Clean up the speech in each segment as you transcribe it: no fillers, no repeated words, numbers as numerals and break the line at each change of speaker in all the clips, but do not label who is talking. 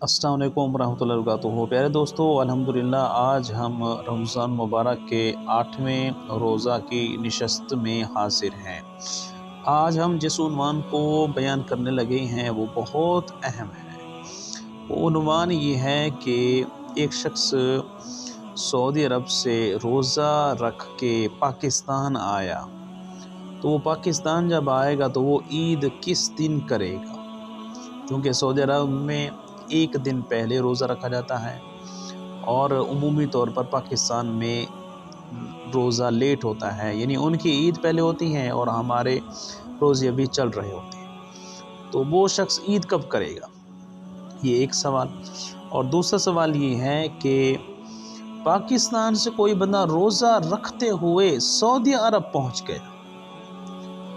अस्सलाम वालेकुम रहमतुल्लाहि व बरकातुहू। प्यारे दोस्तों, अल्हम्दुलिल्लाह आज हम रमज़ान मुबारक के 8वें रोज़ा की नशस्त में हाज़िर हैं। आज हम जिस उन्वान को बयान करने लगे हैं वो बहुत अहम है। वो उन्वान ये है कि एक शख्स सऊदी अरब से रोज़ा रख के पाकिस्तान आया, तो वो पाकिस्तान जब आएगा तो वो ईद किस दिन करेगा, क्योंकि सऊदी अरब में एक दिन पहले रोज़ा रखा जाता है और उमूमी तौर पर पाकिस्तान में रोज़ा लेट होता है, यानी उनकी ईद पहले होती है और हमारे रोज़े अभी चल रहे होते हैं। तो वो शख्स ईद कब करेगा, ये एक सवाल। और दूसरा सवाल ये है कि पाकिस्तान से कोई बंदा रोज़ा रखते हुए सऊदी अरब पहुँच गया,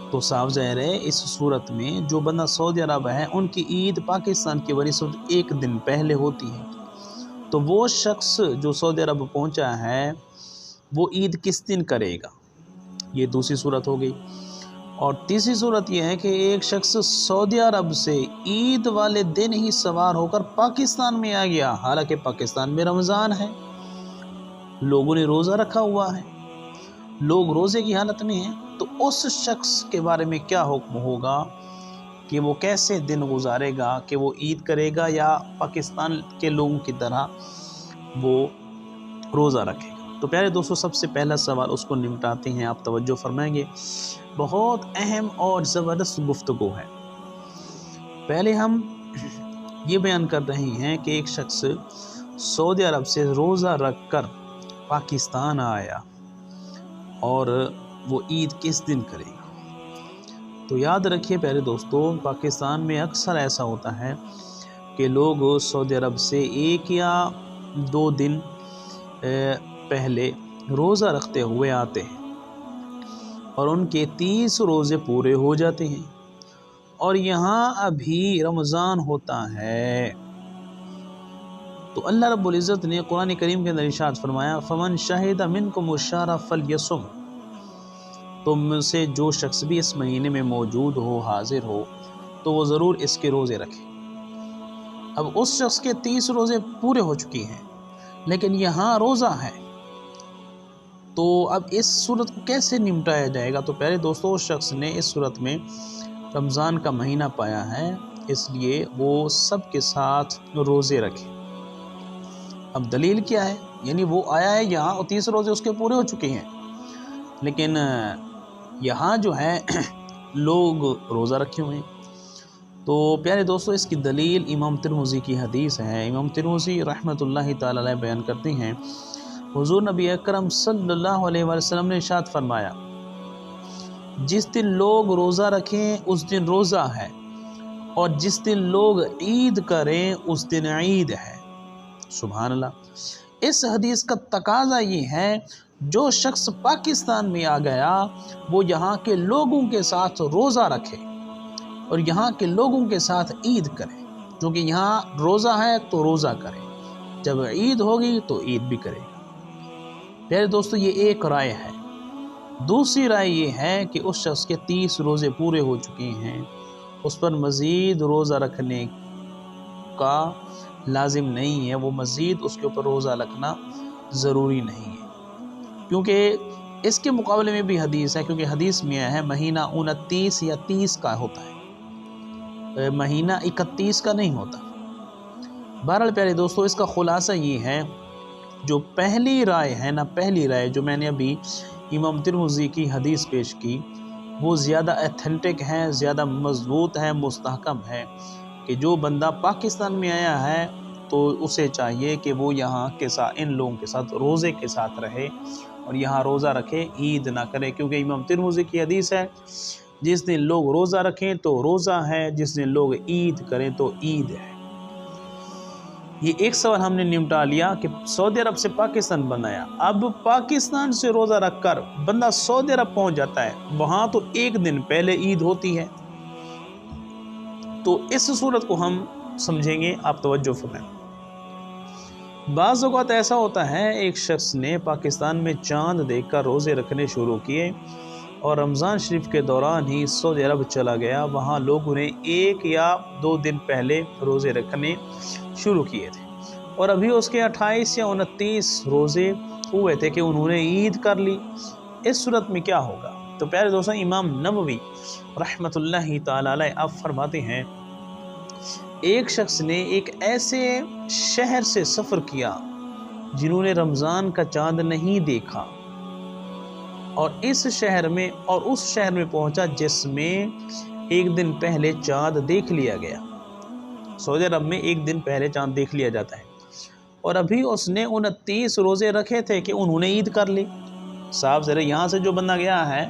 तो साफ ज़ाहिर है इस सूरत में जो बंदा सऊदी अरब है उनकी ईद पाकिस्तान की वरीसत एक दिन पहले होती है। तो वो शख्स जो सऊदी अरब पहुंचा है वो ईद किस दिन करेगा, ये दूसरी सूरत हो गई। और तीसरी सूरत यह है कि एक शख्स सऊदी अरब से ईद वाले दिन ही सवार होकर पाकिस्तान में आ गया, हालांकि पाकिस्तान में रमज़ान है, लोगों ने रोज़ा रखा हुआ है, लोग रोज़े की हालत में हैं। तो उस शख्स के बारे में क्या हुक्म होगा कि वो कैसे दिन गुजारेगा, कि वो ईद करेगा या पाकिस्तान के लोगों की तरह वो रोज़ा रखेगा। तो प्यारे दोस्तों, सबसे पहला सवाल उसको निपटाते हैं, आप तवज्जो फरमाएंगे, बहुत अहम और ज़बरदस्त गुफ्तगू है। पहले हम ये बयान कर रहे हैं कि एक शख्स सऊदी अरब से रोज़ा रख कर पाकिस्तान आया और वो ईद किस दिन करेगा। तो याद रखिए प्यारे दोस्तों, पाकिस्तान में अक्सर ऐसा होता है कि लोग सऊदी अरब से एक या दो दिन पहले रोज़ा रखते हुए आते हैं और उनके 30 रोज़े पूरे हो जाते हैं और यहाँ अभी रमज़ान होता है। तो अल्लाह रब्बुल इज़्ज़त ने कुरान करीम के अंदर इरशाद फरमाया, फ़मन शाहिदा मिनकुमुश शहरा फलयसुम, तो मुझसे जो शख्स भी इस महीने में मौजूद हो, हाजिर हो, तो वो ज़रूर इसके रोज़े रखे। अब उस शख्स के 30 रोज़े पूरे हो चुकी हैं, लेकिन यहाँ रोज़ा है, तो अब इस सूरत को कैसे निपटाया जाएगा। तो प्यारे दोस्तों, उस शख्स ने इस सूरत में रमज़ान का महीना पाया है, इसलिए वो सब के साथ रोज़े रखे। अब दलील क्या है, यानी वो आया है यहाँ और 30 रोज़े उसके पूरे हो चुके हैं, लेकिन यहाँ जो है लोग रोज़ा रखे हुए हैं। तो प्यारे दोस्तों, इसकी दलील इमाम तिरमिज़ी की हदीस है। इमाम तिरमिज़ी रहमतुल्लाहि ताला अलैह बयान करते हैं, हुज़ूर नबी अकरम सल्लल्लाहु अलैहि वसल्लम ने इरशाद फरमाया, जिस दिन लोग रोज़ा रखें उस दिन रोज़ा है, और जिस दिन लोग ईद करें उस दिन ईद है। सुभान अल्लाह। इस हदीस का तकाज़ा ये है, जो शख्स पाकिस्तान में आ गया वो यहाँ के लोगों के साथ रोज़ा रखे और यहाँ के लोगों के साथ ईद करे, क्योंकि यहाँ रोज़ा है तो रोज़ा करे, जब ईद होगी तो ईद भी करेगा। प्यारे दोस्तों, ये एक राय है। दूसरी राय ये है कि उस शख्स के 30 रोज़े पूरे हो चुके हैं, उस पर मज़ीद रोज़ा रखने का लाजिम नहीं है, वो मज़ीद उसके ऊपर रोज़ा रखना ज़रूरी नहीं है, क्योंकि इसके मुकाबले में भी हदीस है, क्योंकि हदीस में है महीना 29 या 30 का होता है, महीना 31 का नहीं होता। बहरहाल प्यारे दोस्तों, इसका खुलासा ये है, जो पहली राय है ना, पहली राय जो मैंने अभी इमाम तिरमिज़ी की हदीस पेश की, वो ज़्यादा एथेंटिक है, ज़्यादा मजबूत है, मुस्तहकम है, कि जो बंदा पाकिस्तान में आया है तो उसे चाहिए कि वो यहाँ के साथ, इन लोगों के साथ रोज़े के साथ रहे और यहाँ रोज़ा रखे, ईद ना करे, क्योंकि इमाम तिरमिज़ी की हदीस है, जिस दिन लोग रोज़ा रखें तो रोज़ा है, जिस दिन लोग ईद करें तो ईद है। ये एक सवाल हमने निपटा लिया कि सऊदी अरब से पाकिस्तान बनाया। अब पाकिस्तान से रोज़ा रखकर बंदा सऊदी अरब पहुँच जाता है, वहाँ तो एक दिन पहले ईद होती है। तो इस सूरत को हम समझेंगे, आप तवज्जो फरमाएं। बाज़ औक़ात ऐसा होता है, एक शख्स ने पाकिस्तान में चाँद देखकर रोज़े रखने शुरू किए اور رمضان شریف کے دوران ہی سعودی عرب چلا گیا۔ وہاں لوگوں نے 1 یا 2 دن پہلے روزے رکھنے شروع کیے تھے، اور ابھی اس کے 28 یا 29 روزے ہوئے تھے کہ انہوں نے عید کر لی۔ اس صورت میں کیا ہوگا؟ تو پیارے دوستوں، امام نووی رحمۃ اللہ تعالی علیہ آپ فرماتے ہیں، ایک شخص نے ایک ایسے شہر سے سفر کیا جنہوں نے رمضان کا چاند نہیں دیکھا، اور اس شہر میں پہنچا جس میں 1 دن پہلے چاند دیکھ لیا گیا۔ سعودی عرب میں 1 دن پہلے چاند دیکھ لیا جاتا ہے، اور ابھی اس نے 29 روزے رکھے تھے کہ انہوں نے عید کر لی۔ صاحب ذرا یہاں سے جو بندہ گیا ہے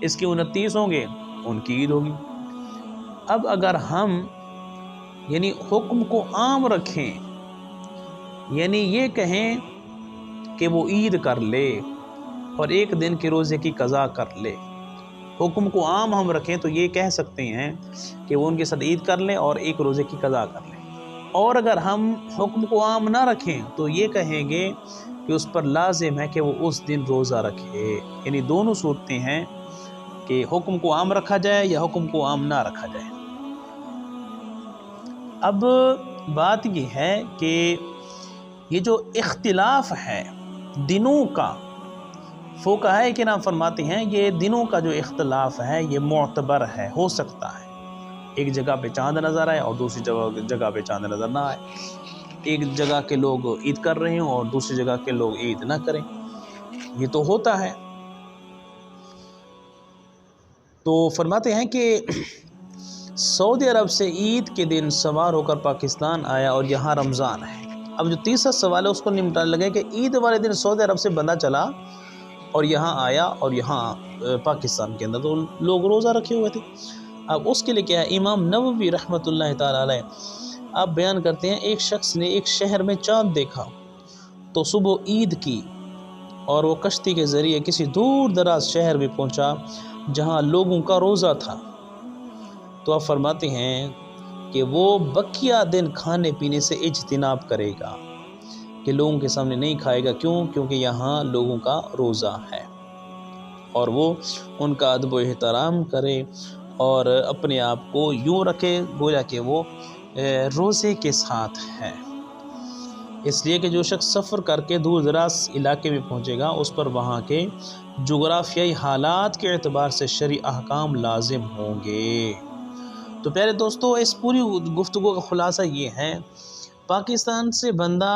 اس کے 29 ہوں گے، ان کی عید ہوگی۔ اب اگر ہم یعنی حکم کو عام رکھیں، یعنی یہ کہیں کہ وہ عید کر لے اور 1 دن کے روزے کی قضا کر لے، حکم کو عام ہم رکھیں تو یہ کہہ سکتے ہیں کہ وہ ان کے ساتھ عید کر لے اور 1 روزے کی قضا کر لے۔ اور اگر ہم حکم کو عام نہ رکھیں تو یہ کہیں گے کہ اس پر لازم ہے کہ وہ اس دن روزہ رکھے۔ یعنی دونوں صورتیں ہیں کہ حکم کو عام رکھا جائے یا حکم کو عام نہ رکھا جائے۔ اب بات یہ ہے کہ یہ جو اختلاف ہے دنوں کا، فقہاء کرام فرماتے ہیں یہ دنوں کا جو اختلاف ہے یہ معتبر ہے، ہو سکتا ہے ایک جگہ پہ چاند نظر آئے اور دوسری جگہ پہ چاند نظر نہ آئے، ایک جگہ کے لوگ عید کر رہے ہوں اور دوسری جگہ کے لوگ عید نہ کریں، یہ تو ہوتا ہے۔ تو فرماتے ہیں کہ سعودی عرب سے عید کے دن سوار ہو کر پاکستان آیا اور یہاں رمضان ہے۔ اب جو تیسرا سوال ہے اس کو نمٹانے لگے کہ عید والے دن سعودی عرب سے بندہ چلا اور یہاں آیا، اور یہاں پاکستان کے اندر تو لوگ روزہ رکھے ہوئے تھے۔ اب اس کے لیے کیا ہے، امام نووی رحمۃ اللہ تعالی علیہ آپ بیان کرتے ہیں، ایک شخص نے ایک شہر میں چاند دیکھا تو صبح عید کی اور وہ کشتی کے ذریعے کسی دور دراز شہر میں پہنچا جہاں لوگوں کا روزہ تھا۔ تو آپ فرماتے ہیں کہ وہ بقیہ دن کھانے پینے سے اجتناب کرے گا، کہ لوگوں کے سامنے نہیں کھائے گا، کیونکہ یہاں لوگوں کا روزہ ہے، اور وہ ان کا ادب و احترام کرے اور اپنے آپ کو یوں رکھے گویا کہ وہ روزے کے ساتھ ہے۔ اس لیے کہ جو شخص سفر کر کے دور دراز علاقے میں پہنچے گا اس پر وہاں کے جغرافیائی حالات کے اعتبار سے شرعی احکام لازم ہوں گے۔ تو پیارے دوستو، اس پوری گفتگو کا خلاصہ یہ ہے، پاکستان سے بندہ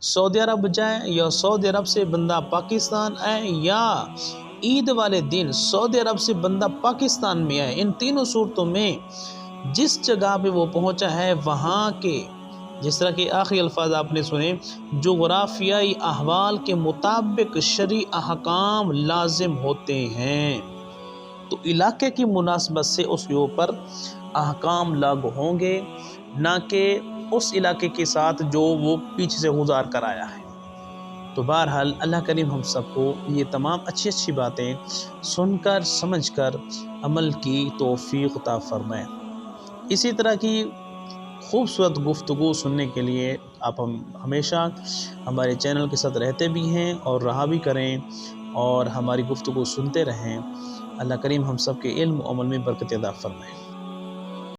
سعودی عرب جائے یا سعودی عرب سے بندہ پاکستان آئے یا عید والے دن سعودی عرب سے بندہ پاکستان میں آئے، ان تینوں صورتوں میں جس جگہ پہ وہ پہنچا ہے وہاں کے، جس طرح کے آخری الفاظ آپ نے سنے، جغرافیائی احوال کے مطابق شرعی احکام لازم ہوتے ہیں۔ تو علاقے کی مناسبت سے اس کے اوپر احکام لاگو ہوں گے، نہ کہ اس علاقے کے ساتھ جو وہ پیچھے سے گزار کر آیا ہے۔ تو بہرحال اللہ کریم ہم سب کو یہ تمام اچھی باتیں سن کر سمجھ کر عمل کی توفیق عطا فرمائے۔ اسی طرح کی خوبصورت گفتگو سننے کے لیے آپ ہمیشہ ہمارے چینل کے ساتھ رہتے بھی ہیں اور رہا بھی کریں، اور ہماری گفتگو سنتے رہیں۔ اللہ کریم ہم سب کے علم و عمل میں برکت عطا فرمائے۔